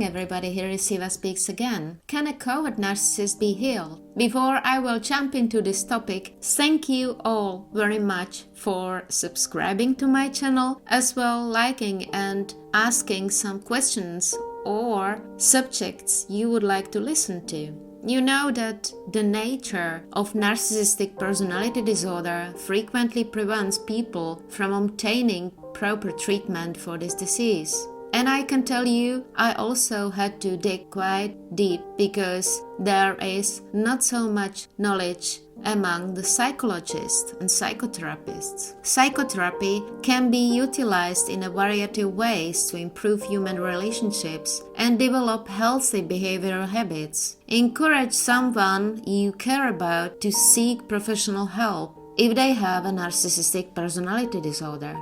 morning everybody, here is Siva Speaks again. Can a covert narcissist be healed? Before I will jump into this topic, thank you all very much for subscribing to my channel, as well liking and asking some questions or subjects you would like to listen to. You know that the nature of narcissistic personality disorder frequently prevents people from obtaining proper treatment for this disease. And I can tell you, I also had to dig quite deep because there is not so much knowledge among the psychologists and psychotherapists. Psychotherapy can be utilized in a variety of ways to improve human relationships and develop healthy behavioral habits. Encourage someone you care about to seek professional help if they have a narcissistic personality disorder.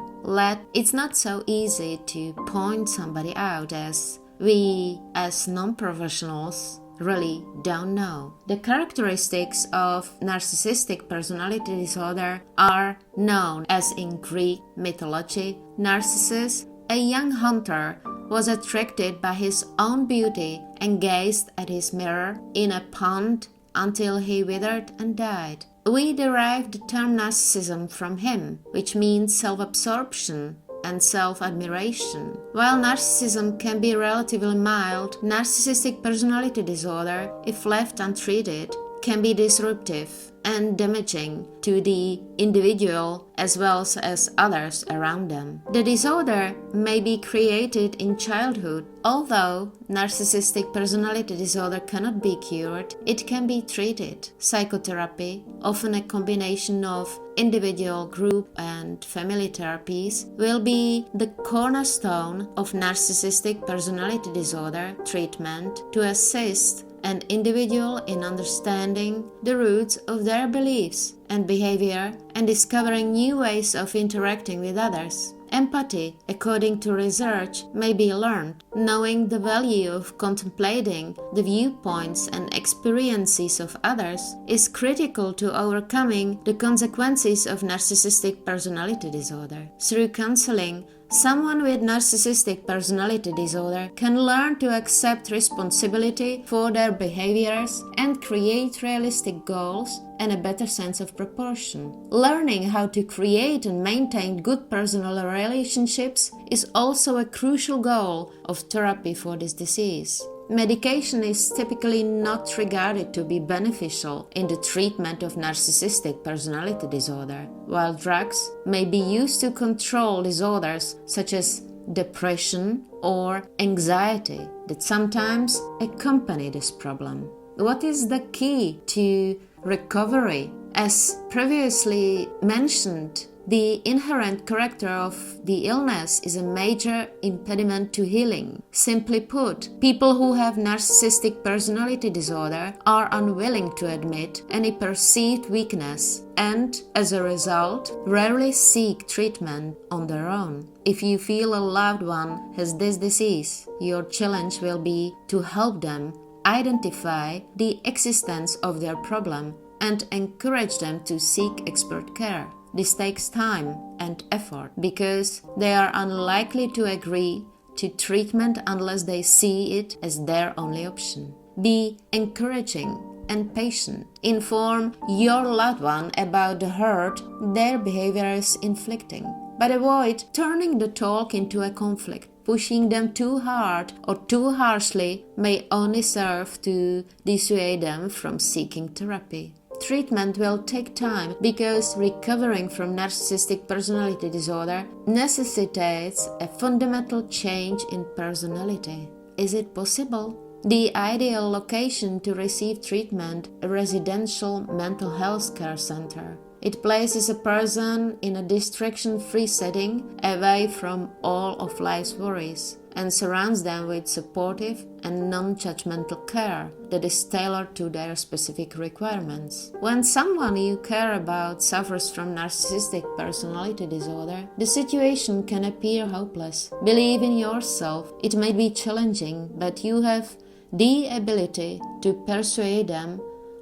It's not so easy to point somebody out, as we as non-professionals really don't know. The characteristics of narcissistic personality disorder are known as in Greek mythology. Narcissus, a young hunter, was attracted by his own beauty and gazed at his mirror in a pond until he withered and died. We derive the term narcissism from him, which means self-absorption and self-admiration. While narcissism can be relatively mild, narcissistic personality disorder, if left untreated, can be disruptive and damaging to the individual as well as others around them. The disorder may be created in childhood. Although narcissistic personality disorder cannot be cured, it can be treated. Psychotherapy, often a combination of individual, group and family therapies, will be the cornerstone of narcissistic personality disorder treatment to assist an individual in understanding the roots of their beliefs and behavior and discovering new ways of interacting with others. Empathy, according to research, may be learned. Knowing the value of contemplating the viewpoints and experiences of others is critical to overcoming the consequences of narcissistic personality disorder. Through counseling, someone with narcissistic personality disorder can learn to accept responsibility for their behaviors and create realistic goals and a better sense of proportion. Learning how to create and maintain good personal relationships is also a crucial goal of therapy for this disease. Medication is typically not regarded to be beneficial in the treatment of narcissistic personality disorder, while drugs may be used to control disorders such as depression or anxiety that sometimes accompany this problem. What is the key to recovery? As previously mentioned, the inherent character of the illness is a major impediment to healing. Simply put, people who have narcissistic personality disorder are unwilling to admit any perceived weakness and, as a result, rarely seek treatment on their own. If you feel a loved one has this disease, your challenge will be to help them identify the existence of their problem and encourage them to seek expert care. This takes time and effort because they are unlikely to agree to treatment unless they see it as their only option. Be encouraging and patient. Inform your loved one about the hurt their behavior is inflicting, but avoid turning the talk into a conflict. Pushing them too hard or too harshly may only serve to dissuade them from seeking therapy. Treatment will take time because recovering from narcissistic personality disorder necessitates a fundamental change in personality. Is it possible? The ideal location to receive treatment, a residential mental health care center. It places a person in a distraction-free setting away from all of life's worries and surrounds them with supportive and non-judgmental care that is tailored to their specific requirements. When someone you care about suffers from narcissistic personality disorder, the situation can appear hopeless. Believe in yourself. It may be challenging, but you have the ability to persuade them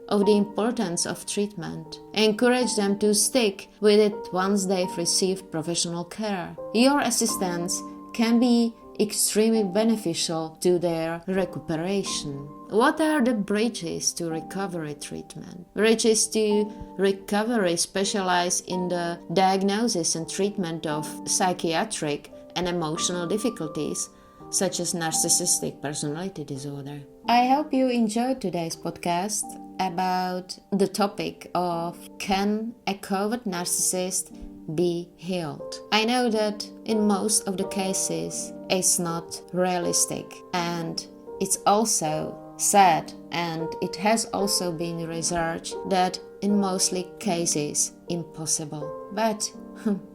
of the importance of treatment. Encourage them to stick with it once they've received professional care. Your assistance can be extremely beneficial to their recuperation. What are the bridges to recovery treatment? Bridges to recovery specialize in the diagnosis and treatment of psychiatric and emotional difficulties, such as narcissistic personality disorder. I hope you enjoyed today's podcast about the topic of can a covert narcissist be healed? I know that in most of the cases it's not realistic, and it's also said, and it has also been researched, that in mostly cases impossible. But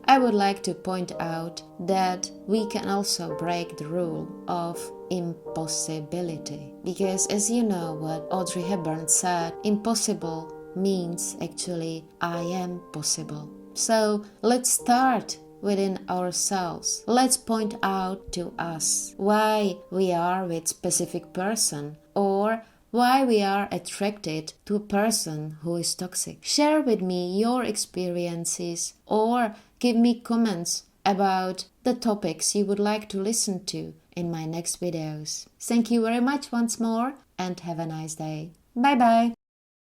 I would like to point out that we can also break the rule of impossibility, because as you know what Audrey Hepburn said, impossible means actually I am possible. So let's start within ourselves. Let's point out to us why we are with specific person, or why we are attracted to a person who is toxic. Share with me your experiences, or give me comments about the topics you would like to listen to in my next videos. Thank you very much once more, and have a nice day. Bye bye.